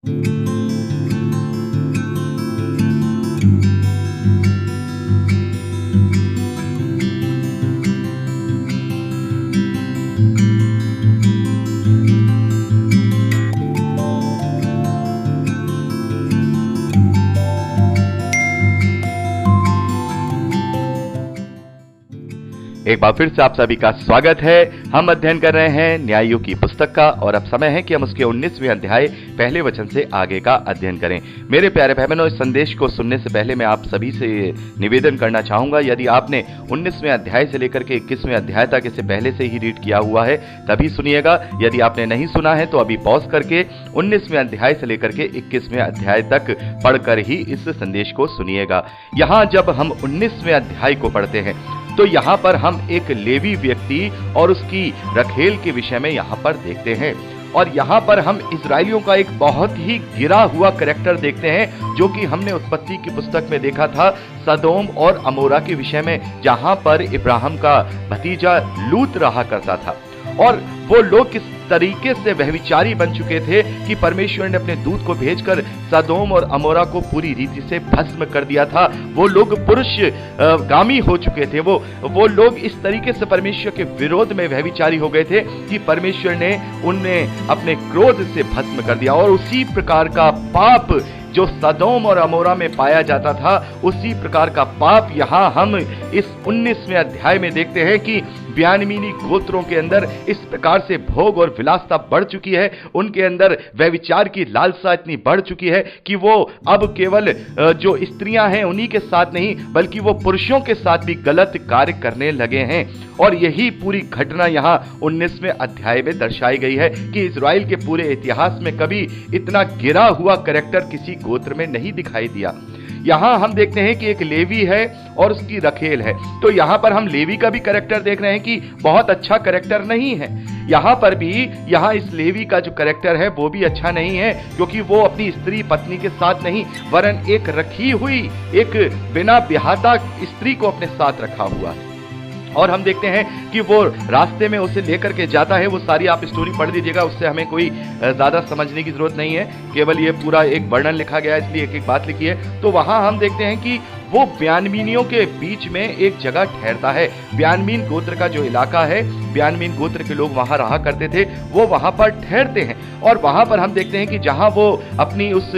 एक बार फिर से आप सभी का स्वागत है। हम अध्ययन कर रहे हैं न्याययुग की पुस्तक का और अब समय है कि हम उसके 19वें अध्याय पहले वचन से आगे का अध्ययन करें। मेरे प्यारे भाई बहनों, इस संदेश को सुनने से पहले मैं आप सभी से निवेदन करना चाहूंगा, यदि आपने 19वें अध्याय से लेकर के 21वें अध्याय तक इसे पहले से ही रीड किया हुआ है तभी सुनिएगा। यदि आपने नहीं सुना है तो अभी पॉज करके 19वें अध्याय से लेकर के 21वें अध्याय तक पढ़कर ही इस संदेश को सुनिएगा। यहाँ जब हम 19वें अध्याय को पढ़ते हैं तो यहाँ पर हम एक लेवी व्यक्ति और उसकी रखेल के विषय में यहाँ पर देखते हैं और यहाँ पर हम इजरायलियों का एक बहुत ही गिरा हुआ कैरेक्टर देखते हैं जो कि हमने उत्पत्ति की पुस्तक में देखा था सदोम और अमोरा के विषय में, जहाँ पर इब्राहिम का भतीजा लूत रहा करता था। और वो लोग किस तरीके से व्यभिचारी बन चुके थे कि परमेश्वर ने अपने दूत को भेजकर सदोम और अमोरा को पूरी रीति से भस्म कर दिया था। वो लोग पुरुष गामी हो चुके थे। वो लोग इस तरीके से परमेश्वर के विरोध में व्यभिचारी हो गए थे कि परमेश्वर ने उन्हें अपने क्रोध से भस्म कर दिया। और उसी प्रकार का पाप जो सदोम और अमोरा में पाया जाता था, उसी प्रकार का पाप यहाँ हम इस 19वें अध्याय में देखते हैं कि बिन्यामीनी गोत्रों के अंदर इस प्रकार से भोग और विलासता बढ़ चुकी है। उनके अंदर व्यभिचार की लालसा इतनी बढ़ चुकी है कि वो अब केवल जो स्त्रियां हैं उन्हीं के साथ नहीं बल्कि वो पुरुषों के साथ भी गलत कार्य करने लगे हैं। और यही पूरी घटना यहाँ 19वें अध्याय में दर्शाई गई है कि इजराइल के पूरे इतिहास में कभी इतना गिरा हुआ कैरेक्टर किसी गोत्र में नहीं दिखाई दिया। यहाँ हम देखते हैं कि एक लेवी है और उसकी रखेल है। तो यहाँ पर हम लेवी का भी कैरेक्टर देख रहे हैं कि बहुत अच्छा कैरेक्टर नहीं है। यहाँ पर भी यहाँ इस लेवी का जो कैरेक्टर है वो भी अच्छा नहीं है, क्योंकि वो अपनी स्त्री पत्नी के साथ नहीं वरन एक रखी हुई एक बिना ब्याहता स्त्री को अपने साथ रखा हुआ है। और हम देखते हैं कि वो रास्ते में उसे लेकर के जाता है। वो सारी आप स्टोरी पढ़ लीजिएगा, उससे हमें कोई ज्यादा समझने की जरूरत नहीं है, केवल ये पूरा एक वर्णन लिखा गया है इसलिए एक एक बात लिखी है। तो वहां हम देखते हैं कि वो बिन्यामीनियों के बीच में एक जगह ठहरता है। बिन्यामीन गोत्र का जो इलाका है, बिन्यामीन गोत्र के लोग वहां रहा करते थे, वो वहां पर ठहरते हैं। और वहां पर हम देखते हैं कि जहां वो अपनी उस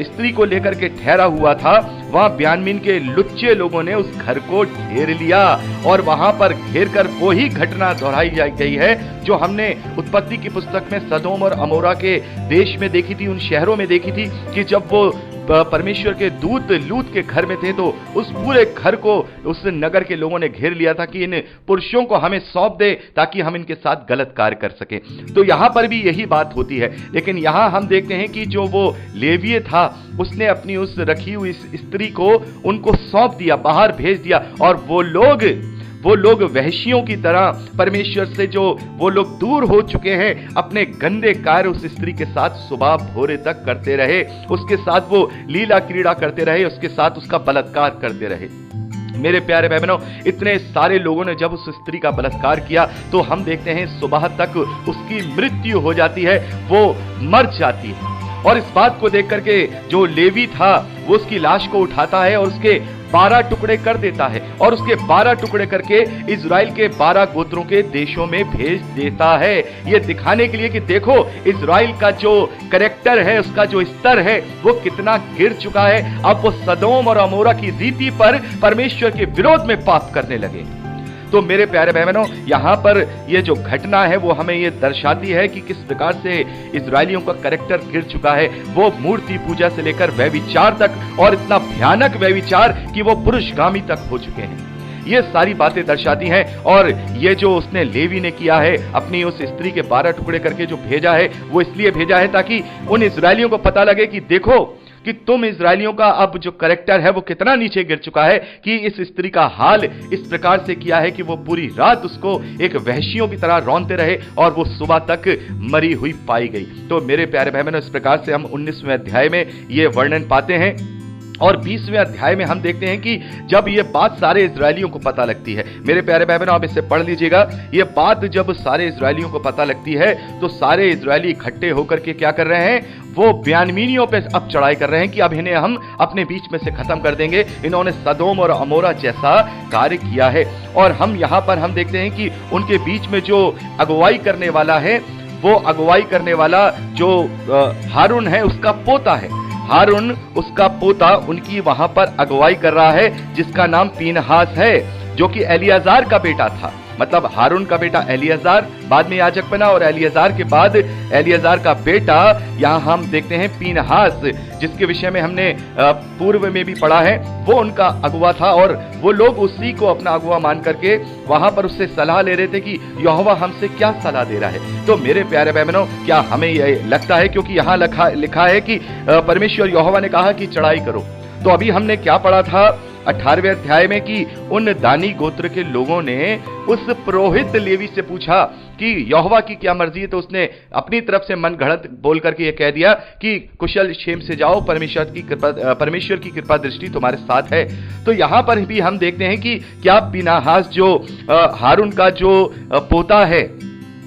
स्त्री को लेकर के ठहरा हुआ था, वहां बिन्यामीन के लुच्चे लोगों ने उस घर को घेर लिया और वहां पर घेर कर वो ही घटना दोहराई गई है जो हमने उत्पत्ति की पुस्तक में सदोम और अमोरा के देश में देखी थी, उन शहरों में देखी थी कि जब वो परमेश्वर के दूत लूत के घर में थे तो उस पूरे घर को उस नगर के लोगों ने घेर लिया था कि इन पुरुषों को हमें सौंप दे ताकि हम इनके साथ गलत कार्य कर सके। तो यहां पर भी यही बात होती है। लेकिन यहां हम देखते हैं कि जो वो लेवीय था उसने अपनी उस रखी हुई स्त्री को उनको सौंप दिया, बाहर भेज दिया। और वो लोग वहशियों की तरह परमेश्वर से जो वो लोग दूर हो चुके हैं, अपने गंदे कार्य उस स्त्री के साथ सुबह भोरे तक करते रहे, उसके साथ वो लीला क्रीड़ा करते रहे, उसके साथ उसका बलात्कार करते रहे। मेरे प्यारे भाई बहनों, इतने सारे लोगों ने जब उस स्त्री का बलात्कार किया तो हम देखते हैं सुबह तक उसकी मृत्यु हो जाती है, वो मर जाती है। और इस बात को देख करके जो लेवी था वो उसकी लाश को उठाता है और उसके 12 टुकड़े कर देता है और उसके 12 टुकड़े करके इजराइल के 12 गोत्रों के देशों में भेज देता है, ये दिखाने के लिए कि देखो इजराइल का जो कैरेक्टर है, उसका जो स्तर है वो कितना गिर चुका है। अब वो सदोम और अमोरा की रीति पर परमेश्वर के विरोध में पाप करने लगे। तो मेरे प्यारे भाई बहनों, यहाँ पर ये जो घटना है वो हमें ये दर्शाती है कि किस प्रकार से इजरायलियों का कैरेक्टर गिर चुका है। वो मूर्ति पूजा से लेकर व्यभिचार तक, और इतना भयानक व्यभिचार कि वो पुरुषगामी तक हो चुके हैं। ये सारी बातें दर्शाती हैं। और ये जो उसने लेवी ने किया है, अपनी उस स्त्री के 12 टुकड़े करके जो भेजा है, वो इसलिए भेजा है ताकि उन इजरायलियों को पता लगे कि देखो कि तुम इजरायलियों का अब जो कैरेक्टर है वो कितना नीचे गिर चुका है, कि इस स्त्री का हाल इस प्रकार से किया है कि वो पूरी रात उसको एक वहशियों की तरह रौंदते रहे और वो सुबह तक मरी हुई पाई गई। तो मेरे प्यारे भाई बहनों, इस प्रकार से हम 19वें अध्याय में ये वर्णन पाते हैं। और 20वें अध्याय में हम देखते हैं कि जब ये बात सारे इजरायलियों को पता लगती है, मेरे प्यारे भाई बहनों आप इसे पढ़ लीजिएगा, ये बात जब सारे इजरायलियों को पता लगती है तो सारे इजरायली इकट्ठे होकर के क्या कर रहे हैं, वो बिन्यामीनियों पे अब चढ़ाई कर रहे हैं कि अब इन्हें हम अपने बीच में से खत्म कर देंगे, इन्होंने सदोम और अमोरा जैसा कार्य किया है। और हम यहां पर हम देखते हैं कि उनके बीच में जो अगुवाई करने वाला है, वो अगुवाई करने वाला जो हारून है उसका पोता है। हारून उसका पोता उनकी वहां पर अगुवाई कर रहा है, जिसका नाम पीनहास है, जो कि एलियाजार का बेटा था। मतलब हारून का बेटा एलियाजार बाद में याजक बना, और एलियाजार के बाद एलियाजार का बेटा यहां हम देखते हैं पीनहास, जिसके विषय में हमने पूर्व में भी पढ़ा है, वो उनका अगुवा था। और वो लोग उसी को अपना अगुवा मान करके वहां पर उससे सलाह ले रहे थे कि यहोवा हमसे क्या सलाह दे रहा है। तो मेरे प्यारे बहनों, क्या हमें यह लगता है, क्योंकि यहां लिखा है कि परमेश्वर यहोवा ने कहा कि चढ़ाई करो। तो अभी हमने क्या पढ़ा था 18वें अध्याय में कि उन दानी गोत्र के लोगों ने उस पुरोहित लेवी से पूछा कि यहोवा की क्या मर्जी है, तो उसने अपनी तरफ से मन घड़त बोल करके यह कह दिया कि कुशल क्षेम से जाओ, परमेश्वर की कृपा दृष्टि तुम्हारे साथ है। तो यहां पर भी हम देखते हैं कि क्या पीनहास जो हारून का जो पोता है,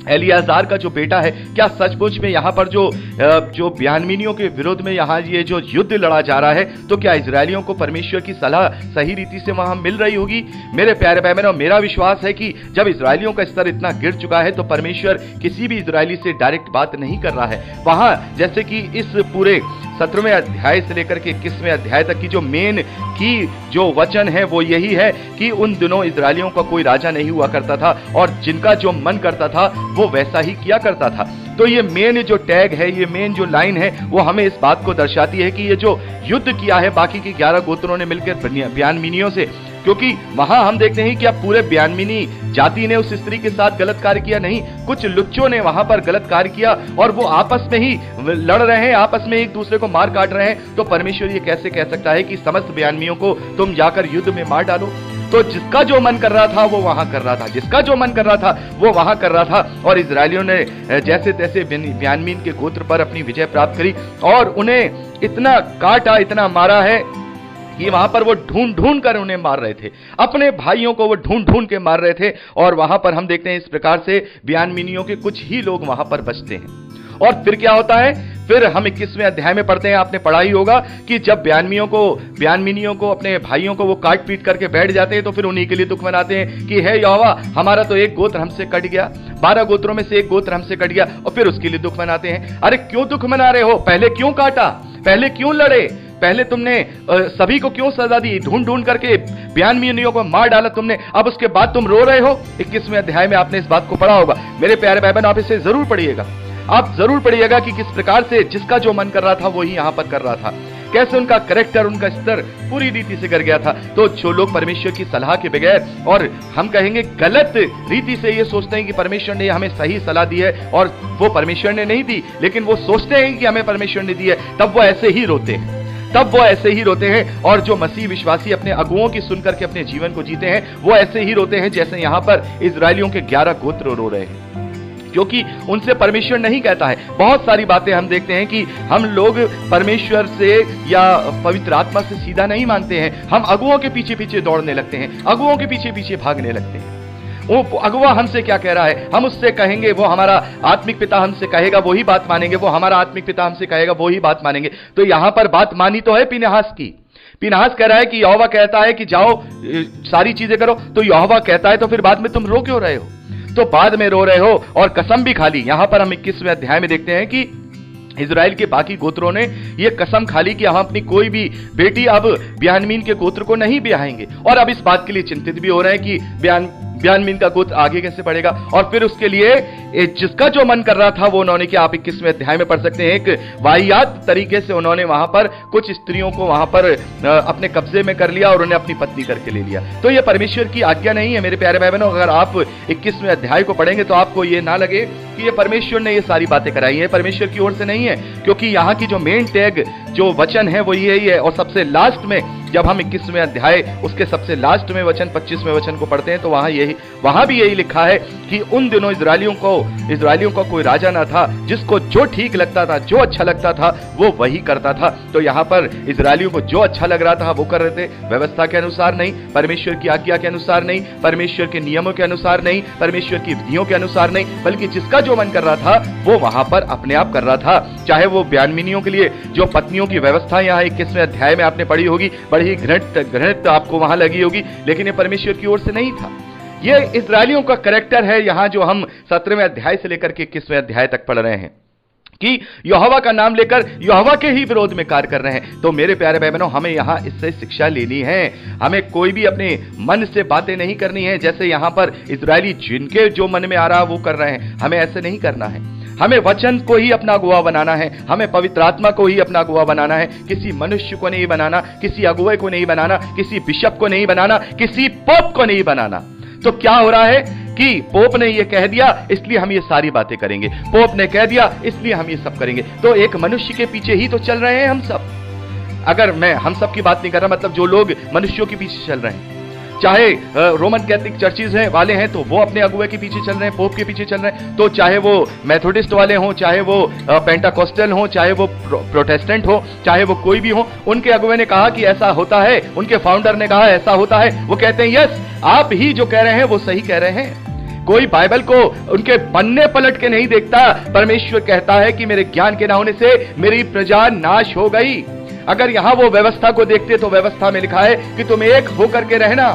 एलियाजार का जो बेटा है, क्या सचमुच में यहाँ पर जो बिन्यामीनियों के विरोध में यहाँ ये जो युद्ध लड़ा जा रहा है, तो क्या इजरायलियों को परमेश्वर की सलाह सही रीति से वहां मिल रही होगी? मेरे प्यारे भाई बहनों, मेरा विश्वास है कि जब इजरायलियों का स्तर इतना गिर चुका है तो परमेश्वर किसी भी इजरायली से डायरेक्ट बात नहीं कर रहा है। वहां जैसे कि इस पूरे 17वें अध्याय से लेकर के 21वें अध्याय तक की जो मेन की जो वचन है वो यही है कि उन दिनों इजरायलियों का कोई राजा नहीं हुआ करता था, और जिनका जो मन करता था वो वैसा ही किया करता था। तो ये मेन जो टैग है, ये मेन जो लाइन है, वो हमें इस बात को दर्शाती है कि ये जो युद्ध किया है बाकी के 11 गोत्रों ने मिलकर बिन्यामीनियों से, क्योंकि वहां हम देखते हैं कि अब पूरे बिन्यामीनी जाति ने उस स्त्री के साथ गलत कार्य किया नहीं, कुछ लुच्चों ने वहां पर गलत कार्य किया और वो आपस में ही लड़ रहे हैं, आपस में एक दूसरे को मार काट रहे हैं। तो परमेश्वर ये कैसे कह सकता है कि समस्त बिन्यामीनियों को तुम जाकर युद्ध में मार डालो? तो जिसका जो मन कर रहा था वो वहां कर रहा था, जिसका जो मन कर रहा था वो वहां कर रहा था। और इजरायलियों ने जैसे तैसे बिन्यामीन के गोत्र पर अपनी विजय प्राप्त करी और उन्हें इतना काटा, इतना मारा है कि वहां पर वो ढूंढ ढूंढ कर उन्हें मार रहे थे, अपने भाइयों को वो ढूंढ ढूंढ के मार रहे थे। और वहां पर हम देखते हैं इस प्रकार से बिन्यामीनियों के कुछ ही लोग वहां पर बचते हैं। और फिर क्या होता है, फिर हम 21वें अध्याय में पढ़ते हैं, आपने पढ़ा ही होगा कि जब बिन्यामीनियों को अपने भाइयों को वो काट पीट करके बैठ जाते हैं तो फिर उन्हीं के लिए दुख मनाते हैं कि हे यहोवा, हमारा तो एक गोत्र हमसे कट गया, 12 गोत्रों में से एक गोत्र हमसे कट गया, और फिर उसके लिए दुख मनाते हैं। अरे क्यों दुख मना रहे हो? पहले क्यों काटा? पहले क्यों लड़े? पहले तुमने सभी को क्यों सजा दी? ढूंढ ढूंढ करके बिन्यामीनियों को मार डाला तुमने, अब उसके बाद तुम रो रहे हो? 21वें अध्याय में आपने इस बात को पढ़ा होगा। मेरे प्यारे भाई बहन, आप इसे जरूर पढ़िएगा, आप जरूर पढ़िएगा कि किस प्रकार से जिसका जो मन कर रहा था वही यहां पर कर रहा था, कैसे उनका कैरेक्टर, उनका स्तर पूरी रीति से गिर गया था। तो जो लोग परमेश्वर की सलाह के बगैर और हम कहेंगे गलत रीति से ये सोचते हैं कि परमेश्वर ने हमें सही सलाह दी है, और वो परमेश्वर ने नहीं दी, लेकिन वो सोचते हैं कि हमें परमेश्वर ने दी है, तब वो ऐसे ही रोते हैं, और जो मसीह विश्वासी अपने अगुओं की सुनकर के अपने जीवन को जीते हैं, वो ऐसे ही रोते हैं जैसे यहां पर इजरायलियों के 11 गोत्र रो रहे हैं, क्योंकि उनसे परमेश्वर नहीं कहता है। बहुत सारी बातें हम देखते हैं कि हम लोग परमेश्वर से या पवित्र आत्मा से सीधा नहीं मानते हैं, हम अगुओं के पीछे पीछे दौड़ने लगते हैं, अगुओं के पीछे पीछे भागने लगते हैं। वो अगुआ हमसे क्या कह रहा है, हम उससे कहेंगे, वो हमारा आत्मिक पिता हमसे कहेगा वही बात मानेंगे, वो हमारा आत्मिक पिता हमसे कहेगा वही बात मानेंगे। तो यहां पर बात मानी तो है पीनहास की। पीनहास कह रहा है कि यहोवा कहता है कि जाओ सारी चीजें करो, तो यहोवा कहता है तो फिर बाद में तुम रो क्यों रहे हो? तो बाद में रो रहे हो और कसम भी खा ली। यहां पर हम 21वें अध्याय में देखते हैं कि इजराइल के बाकी गोत्रों ने यह कसम खा ली कि हम अपनी कोई भी बेटी अब बिन्यामीन के गोत्र को नहीं ब्याहेंगे, और अब इस बात के लिए चिंतित भी हो रहे हैं कि बिन्यामीन का गोत्र आगे कैसे बढ़ेगा। और फिर उसके लिए जिसका जो मन कर रहा था वो उन्होंने किया। आप 21वें अध्याय में पढ़ सकते हैं, एक वाहियात तरीके से उन्होंने वहां पर कुछ स्त्रियों को वहां पर अपने कब्जे में कर लिया और उन्हें अपनी पत्नी करके ले लिया। तो यह परमेश्वर की आज्ञा नहीं है मेरे प्यारे भाई बहनों। अगर आप 21वें अध्याय को पढ़ेंगे तो आपको यह ना लगे कि ये परमेश्वर ने ये सारी बातें कराई है, परमेश्वर की ओर से नहीं है, क्योंकि यहाँ की जो मेन टैग जो वचन है वो यही है। और सबसे लास्ट में जब हम 21वें अध्याय उसके सबसे लास्ट में वचन 25वें वचन को पढ़ते हैं तो वहां भी यही लिखा है कि उन दिनों इजरायलियों को इजरायलियों का कोई राजा ना था, जिसको जो ठीक लगता था, जो अच्छा लगता था वो वही करता था। तो यहाँ पर इजरायलियों को जो अच्छा लग रहा था वो कर रहे थे, व्यवस्था के अनुसार नहीं, परमेश्वर की आज्ञा के अनुसार नहीं, परमेश्वर के नियमों के अनुसार नहीं, परमेश्वर की विधियों के अनुसार नहीं, बल्कि जिसका जो मन कर रहा था वो वहां पर अपने आप कर रहा था। चाहे वो ब्यानमीनियों के लिए जो पत्नियों की व्यवस्था यहाँ 21वें अध्याय में आपने पढ़ी होगी, बड़ी ही घृणित आपको वहां लगी होगी, लेकिन ये परमेश्वर की ओर से नहीं था। ये इजरायलियों का कैरेक्टर है यहाँ जो हम 17वें अध्याय से लेकर के 21वें अध्याय तक पढ़ रहे हैं कि यहोवा का नाम लेकर यहोवा के ही विरोध में कार्य कर रहे हैं। तो मेरे प्यारे भाई बहनों, हमें यहां इससे शिक्षा लेनी है। हमें कोई भी अपने मन से बातें नहीं करनी है, जैसे यहां पर इजरायली जिनके जो मन में आ रहा वो कर रहे हैं। हमें ऐसे नहीं करना है। हमें वचन को ही अपना अगुवा बनाना है, हमें पवित्र आत्मा को ही अपना अगुवा बनाना है। किसी मनुष्य को नहीं बनाना, किसी अगुवे को नहीं बनाना, किसी बिशप को नहीं बनाना, किसी पोप को नहीं बनाना। तो क्या हो रहा है कि पोप ने ये कह दिया इसलिए हम ये सारी बातें करेंगे, पोप ने कह दिया इसलिए हम ये सब करेंगे। तो एक मनुष्य के पीछे ही तो चल रहे हैं हम सब। अगर मैं हम सब की बात नहीं कर रहा, मतलब जो लोग मनुष्यों के पीछे चल रहे हैं, चाहे रोमन कैथोलिक चर्चिज हैं वाले हैं तो वो अपने अगुवे के पीछे चल रहे हैं, पोप के पीछे चल रहे हैं। तो चाहे वो मेथोडिस्ट वाले हों, चाहे वो पेंटाकोस्टल हों, चाहे वो प्रोटेस्टेंट हो, चाहे वो कोई भी हो, उनके अगुवे ने कहा कि ऐसा होता है, उनके फाउंडर ने कहा ऐसा होता है, वो कहते हैं यस आप ही जो कह रहे हैं वो सही कह रहे हैं। कोई बाइबल को उनके पन्ने पलट के नहीं देखता। परमेश्वर कहता है कि मेरे ज्ञान के ना होने से मेरी प्रजा नाश हो गई। अगर यहां वो व्यवस्था को देखते तो व्यवस्था में लिखा है कि तुम एक होकर के रहना,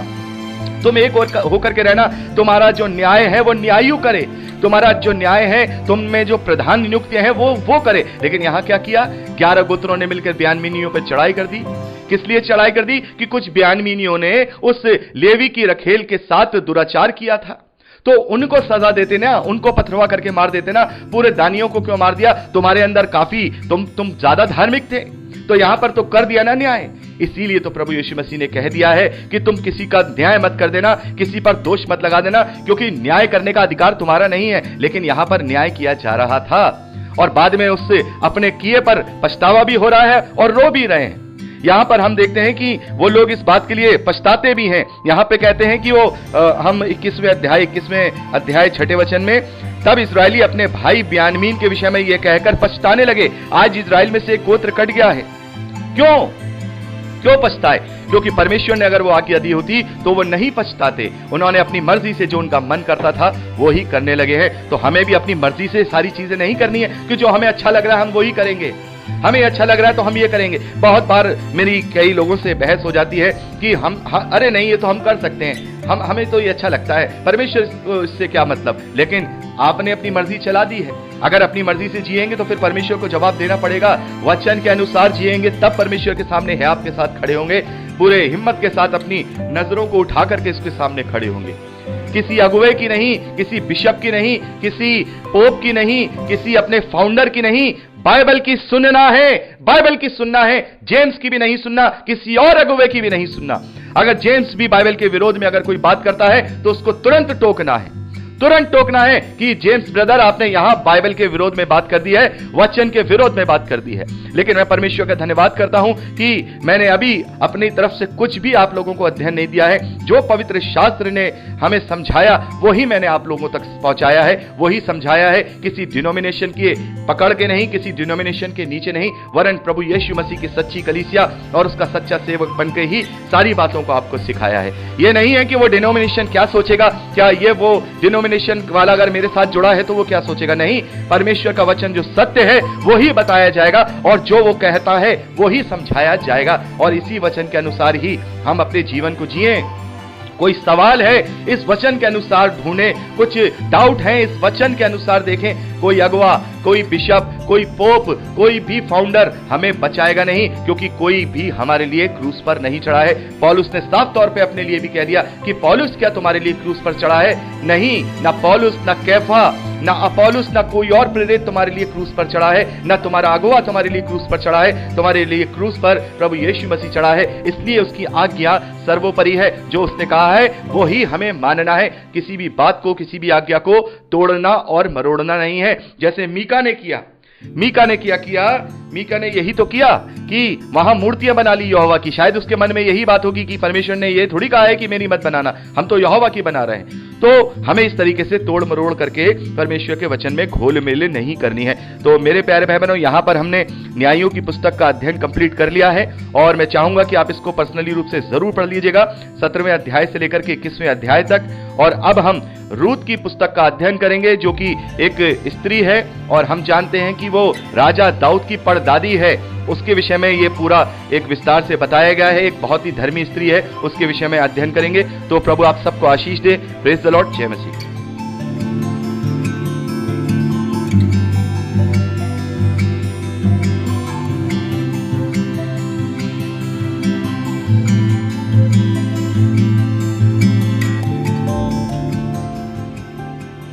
तुम एक होकर के रहना, तुम्हारा जो न्याय है वो न्यायी करे, तुम्हारा जो न्याय है, तुम में जो प्रधान नियुक्तियां हैं वो करे। लेकिन यहां क्या किया, 11 गोत्रों ने मिलकर ब्यानमीनियों पर चढ़ाई कर दी। किस लिए चढ़ाई कर दी कि कुछ ब्यानमीनियों ने उस लेवी की रखेल के साथ दुराचार किया था। तो उनको सजा देते ना, उनको पथरवा करके मार देते ना। पूरे दानियों को क्यों मार दिया? तुम्हारे अंदर काफी तुम ज्यादा धार्मिक थे, तो यहां पर तो कर दिया ना न्याय। इसीलिए तो प्रभु यीशु मसीह ने कह दिया है कि तुम किसी का न्याय मत कर देना, किसी पर दोष मत लगा देना, क्योंकि न्याय करने का अधिकार तुम्हारा नहीं है। लेकिन यहां पर न्याय किया जा रहा था और बाद में उससे अपने किए पर पछतावा भी हो रहा है और रो भी रहे हैं। यहां पर हम देखते हैं कि वो लोग इस बात के लिए पछताते भी हैं। यहां पे कहते हैं कि वो हम 21वें अध्याय 6 वचन में, तब इजरायली अपने भाई ब्यानमीन के विषय में यह कहकर पछताने लगे, आज इजराइल में से एक गोत्र कट गया है। क्यों पछताए? क्योंकि परमेश्वर ने अगर वो आज्ञा दी होती तो वो नहीं पछताते। उन्होंने अपनी मर्जी से जो उनका मन करता था वो ही करने लगे हैं। तो हमें भी अपनी मर्जी से सारी चीजें नहीं करनी है कि जो हमें अच्छा लग रहा है हम वही करेंगे। हमें अच्छा लग रहा है तो हम ये करेंगे। बहुत बार मेरी कई लोगों से बहस हो जाती है कि अरे नहीं ये तो हम कर सकते हैं, हमें तो ये अच्छा लगता है, परमेश्वर इससे क्या मतलब। लेकिन आपने अपनी मर्जी चला दी है। अगर अपनी मर्जी से जिएंगे तो फिर परमेश्वर को जवाब देना पड़ेगा। वचन के अनुसार जिएंगे तब परमेश्वर के सामने है आपके साथ खड़े होंगे, पूरे हिम्मत के साथ अपनी नजरों को उठा करके इसके सामने खड़े होंगे। किसी अगुवे की नहीं, किसी बिशप की नहीं, किसी पोप की नहीं, किसी अपने फाउंडर की नहीं, बाइबल की सुनना है, बाइबल की सुनना है। जेम्स की भी नहीं सुनना, किसी और अगुवे की भी नहीं सुनना। अगर जेम्स भी बाइबल के विरोध में अगर कोई बात करता है तो उसको तुरंत टोकना है, तुरंत टोकना है कि जेम्स ब्रदर आपने यहां बाइबल के विरोध में बात कर दी है, वचन के विरोध में बात कर दी है। लेकिन मैं परमेश्वर का धन्यवाद करता हूं कि मैंने अभी अपनी तरफ से कुछ भी आप लोगों को अध्ययन नहीं दिया है। जो पवित्र शास्त्र ने हमें समझाया वही मैंने आप लोगों तक पहुंचाया है, वही समझाया है। किसी डिनोमिनेशन की पकड़ के नहीं, किसी डिनोमिनेशन के नीचे नहीं, वरन प्रभु यीशु मसीह की सच्ची कलीसिया और उसका सच्चा सेवक बनकर ही सारी बातों को आपको सिखाया है। यह नहीं है कि वो डिनोमिनेशन क्या सोचेगा, क्या ये वो डिनोमिनेशन वाला अगर मेरे साथ जुड़ा है तो वो क्या सोचेगा। नहीं, परमेश्वर का वचन जो सत्य है वो ही बताया जाएगा और जो वो कहता है वो ही समझाया जाएगा और इसी वचन के अनुसार ही हम अपने जीवन को जिए। कोई सवाल है इस वचन के अनुसार ढूंढें, कुछ डाउट है इस वचन के अनुसार देखें। कोई अगुवा, कोई बिशप, कोई पोप, कोई भी फाउंडर हमें बचाएगा नहीं, क्योंकि कोई भी हमारे लिए क्रूस पर नहीं चढ़ा है। पौलुस ने साफ तौर पे अपने लिए भी कह दिया कि पौलुस क्या तुम्हारे लिए क्रूस पर चढ़ा है? नहीं, ना पौलुस, ना कैफा, ना अपोलोस, ना कोई और प्रेरित तुम्हारे लिए क्रूस पर चढ़ा है, ना तुम्हारा अगुवा तुम्हारे लिए क्रूस पर चढ़ा है। तुम्हारे लिए क्रूस पर प्रभु यीशु मसीह चढ़ा है, इसलिए उसकी आज्ञा सर्वोपरि है। जो उसने कहा है वो ही हमें मानना है। किसी भी बात को, किसी भी आज्ञा को तोड़ना और मरोड़ना नहीं है, जैसे मीका ने किया। मीका ने यही तो किया कि वहां मूर्तियां बना ली यहोवा की। शायद उसके मन में यही बात होगी कि परमेश्वर ने ये थोड़ी कहा है कि मेरी मत बनाना, हम तो यहोवा की बना रहे हैं। तो हमें इस तरीके से तोड़ मरोड़ करके परमेश्वर के वचन में घोल मेल नहीं करनी है। तो मेरे प्यारे भाई बहनों, यहां पर हमने न्यायियों की पुस्तक का अध्ययन कंप्लीट कर लिया है और मैं चाहूंगा कि आप इसको पर्सनली रूप से जरूर पढ़ लीजिएगा, 17वें अध्याय से लेकर के 21वें अध्याय तक। और अब हम रूत की पुस्तक का अध्ययन करेंगे, जो कि एक स्त्री है और हम जानते हैं कि वो राजा दाऊद की परदादी है। उसके विषय में ये पूरा एक विस्तार से बताया गया है, एक बहुत ही धर्मी स्त्री है, उसके विषय में अध्ययन करेंगे। तो प्रभु आप सबको आशीष दे। Praise the Lord. जय मसीह।